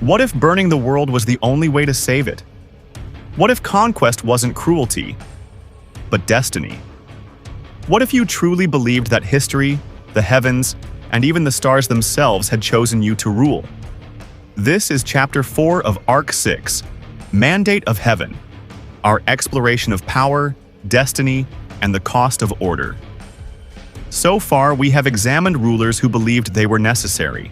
What if burning the world was the only way to save it? What if conquest wasn't cruelty, but destiny? What if you truly believed that history, the heavens, and even the stars themselves had chosen you to rule? This is Chapter 4 of Arc 6, Mandate of Heaven, our exploration of power, destiny, and the cost of order. So far, we have examined rulers who believed they were necessary.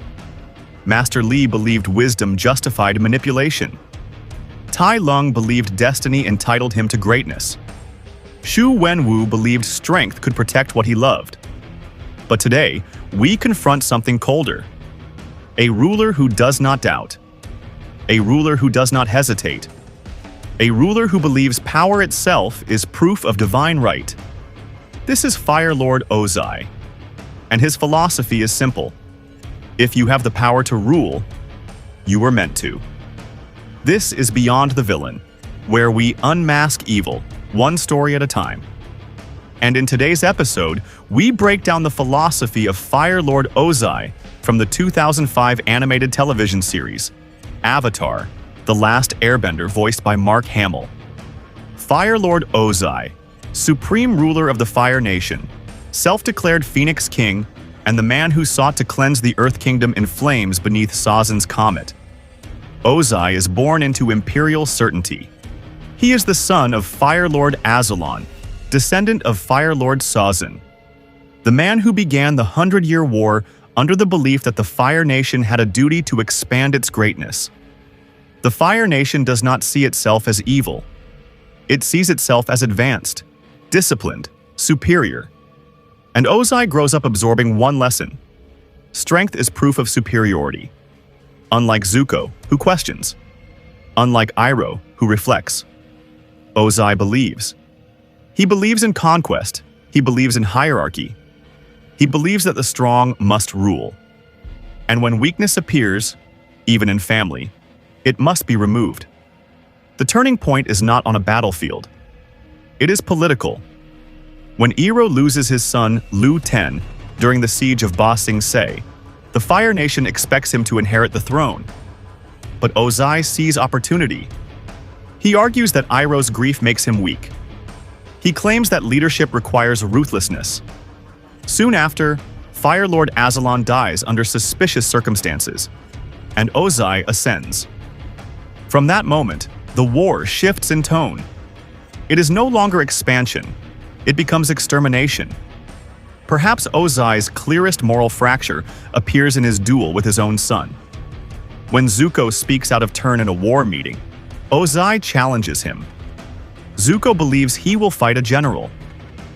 Master Li believed wisdom justified manipulation. Tai Lung believed destiny entitled him to greatness. Xu Wenwu believed strength could protect what he loved. But today, we confront something colder. A ruler who does not doubt. A ruler who does not hesitate. A ruler who believes power itself is proof of divine right. This is Fire Lord Ozai, and his philosophy is simple. If you have the power to rule, you were meant to. This is Beyond the Villain, where we unmask evil, one story at a time. And in today's episode, we break down the philosophy of Fire Lord Ozai from the 2005 animated television series, Avatar: The Last Airbender, voiced by Mark Hamill. Fire Lord Ozai, supreme ruler of the Fire Nation, self-declared Phoenix King, and the man who sought to cleanse the Earth Kingdom in flames beneath Sazan's comet. Ozai is born into imperial certainty. He is the son of Fire Lord Azalon, descendant of Fire Lord Sazan, the man who began the 100-Year War under the belief that the Fire Nation had a duty to expand its greatness. The Fire Nation does not see itself as evil. It sees itself as advanced, disciplined, superior. And Ozai grows up absorbing one lesson: strength is proof of superiority. Unlike Zuko, who questions. Unlike Iroh, who reflects. Ozai believes. He believes in conquest. He believes in hierarchy. He believes that the strong must rule. And when weakness appears, even in family, it must be removed. The turning point is not on a battlefield. It is political. When Iroh loses his son, Lu Ten, during the siege of Ba Sing Se, the Fire Nation expects him to inherit the throne. But Ozai sees opportunity. He argues that Iroh's grief makes him weak. He claims that leadership requires ruthlessness. Soon after, Fire Lord Azalon dies under suspicious circumstances, and Ozai ascends. From that moment, the war shifts in tone. It is no longer expansion. It becomes extermination. Perhaps Ozai's clearest moral fracture appears in his duel with his own son. When Zuko speaks out of turn in a war meeting, Ozai challenges him. Zuko believes he will fight a general.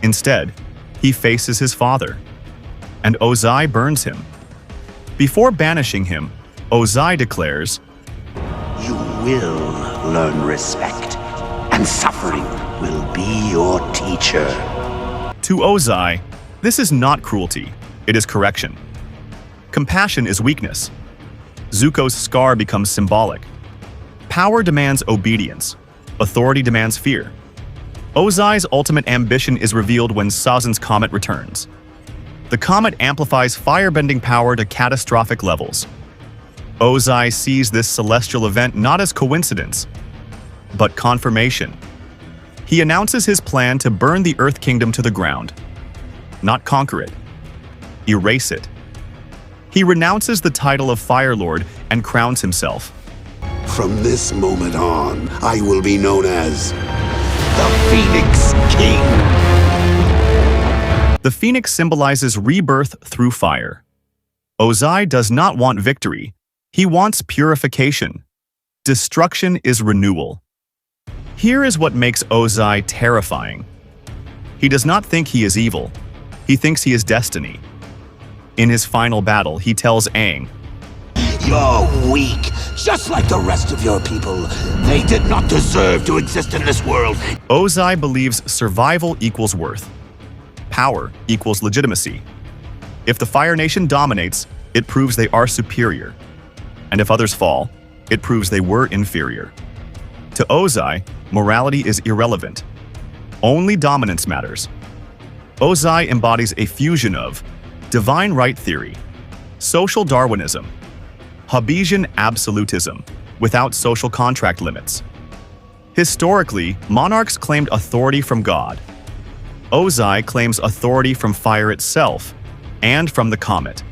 Instead, he faces his father, and Ozai burns him. Before banishing him, Ozai declares, "You will learn respect, and suffering will be your teacher." To Ozai, this is not cruelty, it is correction. Compassion is weakness. Zuko's scar becomes symbolic. Power demands obedience. Authority demands fear. Ozai's ultimate ambition is revealed when Sazan's comet returns. The comet amplifies firebending power to catastrophic levels. Ozai sees this celestial event not as coincidence, but confirmation. He announces his plan to burn the Earth Kingdom to the ground. Not conquer it. Erase it. He renounces the title of Fire Lord and crowns himself. "From this moment on, I will be known as the Phoenix King." The phoenix symbolizes rebirth through fire. Ozai does not want victory. He wants purification. Destruction is renewal. Here is what makes Ozai terrifying. He does not think he is evil. He thinks he is destiny. In his final battle, he tells Aang, "You're weak, just like the rest of your people. They did not deserve to exist in this world." Ozai believes survival equals worth. Power equals legitimacy. If the Fire Nation dominates, it proves they are superior. And if others fall, it proves they were inferior. To Ozai, morality is irrelevant. Only dominance matters. Ozai embodies a fusion of divine right theory, social Darwinism, Hobbesian absolutism, without social contract limits. Historically, monarchs claimed authority from God. Ozai claims authority from fire itself and from the comet.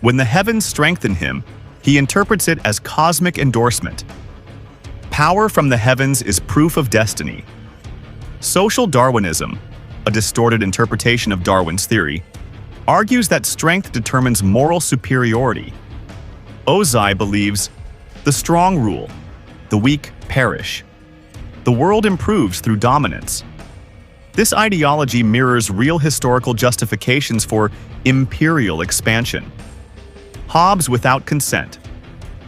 When the heavens strengthen him, he interprets it as cosmic endorsement. Power from the heavens is proof of destiny. Social Darwinism, a distorted interpretation of Darwin's theory, argues that strength determines moral superiority. Ozai believes the strong rule, the weak perish. The world improves through dominance. This ideology mirrors real historical justifications for imperial expansion. Hobbes without consent.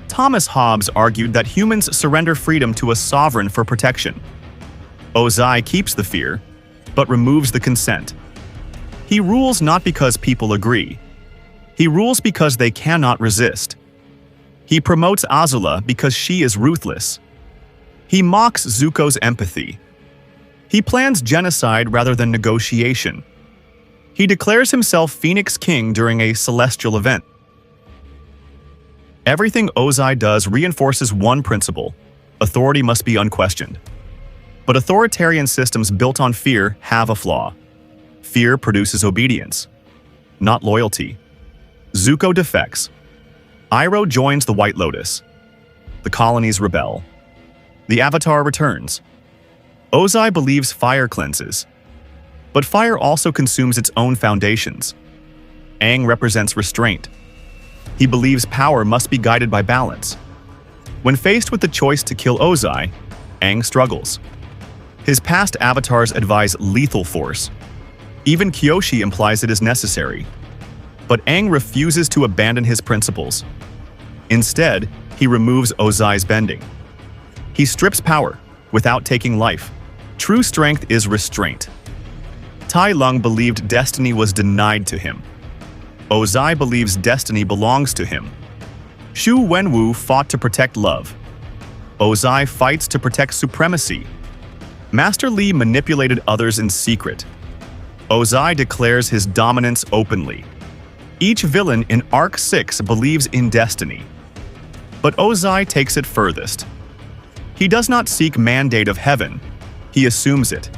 Thomas Hobbes argued that humans surrender freedom to a sovereign for protection. Ozai keeps the fear, but removes the consent. He rules not because people agree. He rules because they cannot resist. He promotes Azula because she is ruthless. He mocks Zuko's empathy. He plans genocide rather than negotiation. He declares himself Phoenix King during a celestial event. Everything Ozai does reinforces one principle: authority must be unquestioned. But authoritarian systems built on fear have a flaw. Fear produces obedience, not loyalty. Zuko defects. Iroh joins the White Lotus. The colonies rebel. The Avatar returns. Ozai believes fire cleanses, but fire also consumes its own foundations. Aang represents restraint. He believes power must be guided by balance. When faced with the choice to kill Ozai, Aang struggles. His past avatars advise lethal force. Even Kyoshi implies it is necessary. But Aang refuses to abandon his principles. Instead, he removes Ozai's bending. He strips power without taking life. True strength is restraint. Tai Lung believed destiny was denied to him. Ozai believes destiny belongs to him. Xu Wenwu fought to protect love. Ozai fights to protect supremacy. Master Li manipulated others in secret. Ozai declares his dominance openly. Each villain in Arc 6 believes in destiny. But Ozai takes it furthest. He does not seek mandate of heaven, he assumes it.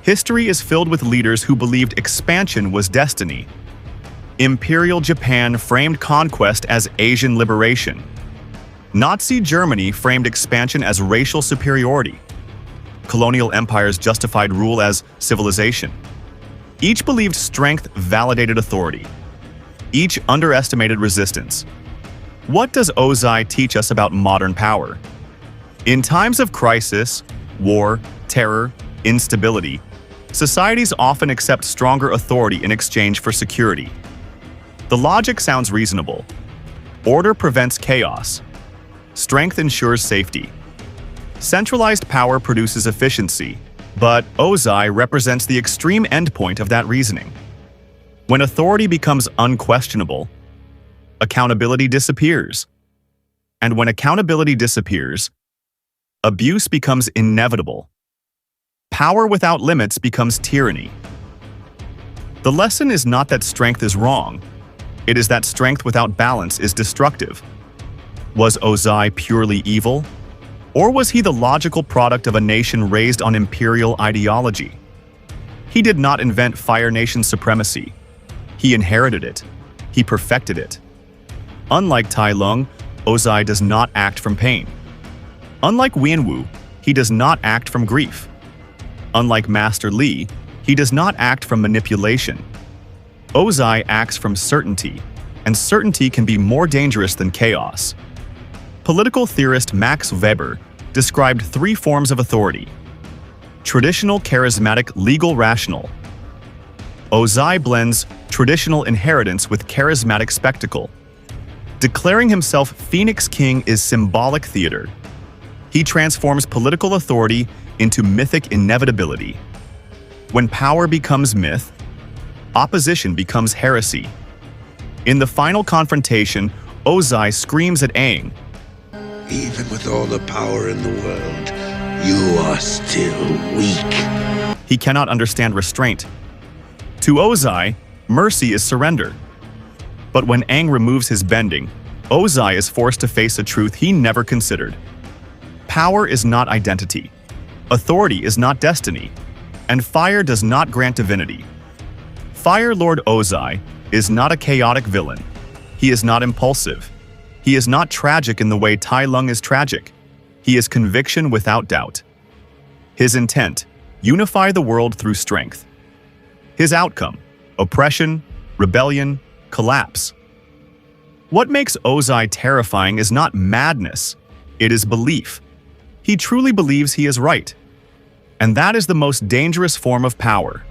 History is filled with leaders who believed expansion was destiny. Imperial Japan framed conquest as Asian liberation. Nazi Germany framed expansion as racial superiority. Colonial empires justified rule as civilization. Each believed strength validated authority. Each underestimated resistance. What does Ozai teach us about modern power? In times of crisis, war, terror, instability, societies often accept stronger authority in exchange for security. The logic sounds reasonable. Order prevents chaos. Strength ensures safety. Centralized power produces efficiency, but Ozai represents the extreme endpoint of that reasoning. When authority becomes unquestionable, accountability disappears. And when accountability disappears, abuse becomes inevitable. Power without limits becomes tyranny. The lesson is not that strength is wrong. It is that strength without balance is destructive. Was Ozai purely evil? Or was he the logical product of a nation raised on imperial ideology? He did not invent Fire Nation supremacy. He inherited it. He perfected it. Unlike Tai Lung, Ozai does not act from pain. Unlike Wenwu, he does not act from grief. Unlike Master Li, he does not act from manipulation. Ozai acts from certainty, and certainty can be more dangerous than chaos. Political theorist Max Weber described three forms of authority: traditional, charismatic, legal, rational. Ozai blends traditional inheritance with charismatic spectacle. Declaring himself Phoenix King is symbolic theater. He transforms political authority into mythic inevitability. When power becomes myth, opposition becomes heresy. In the final confrontation, Ozai screams at Aang, Even with all the power in the world, you are still weak. He cannot understand restraint. To Ozai, mercy is surrender. But when Aang removes his bending, Ozai is forced to face a truth he never considered. Power is not identity. Authority is not destiny. And fire does not grant divinity. Fire Lord Ozai is not a chaotic villain. He is not impulsive. He is not tragic in the way Tai Lung is tragic. He is conviction without doubt. His intent: unify the world through strength. His outcome: oppression, rebellion, collapse. What makes Ozai terrifying is not madness, it is belief. He truly believes he is right. And that is the most dangerous form of power.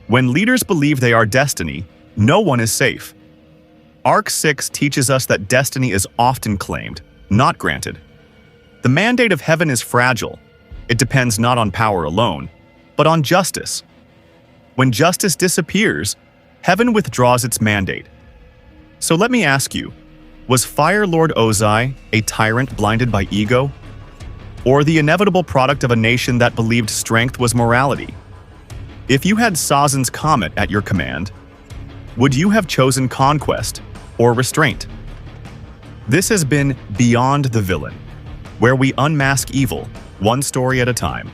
When leaders believe they are destiny, no one is safe. Arc 6 teaches us that destiny is often claimed, not granted. The mandate of heaven is fragile. It depends not on power alone, but on justice. When justice disappears, heaven withdraws its mandate. So let me ask you, was Fire Lord Ozai a tyrant blinded by ego? Or the inevitable product of a nation that believed strength was morality? If you had Sazen's comet at your command, would you have chosen conquest or restraint? This has been Beyond the Villain, where we unmask evil, one story at a time.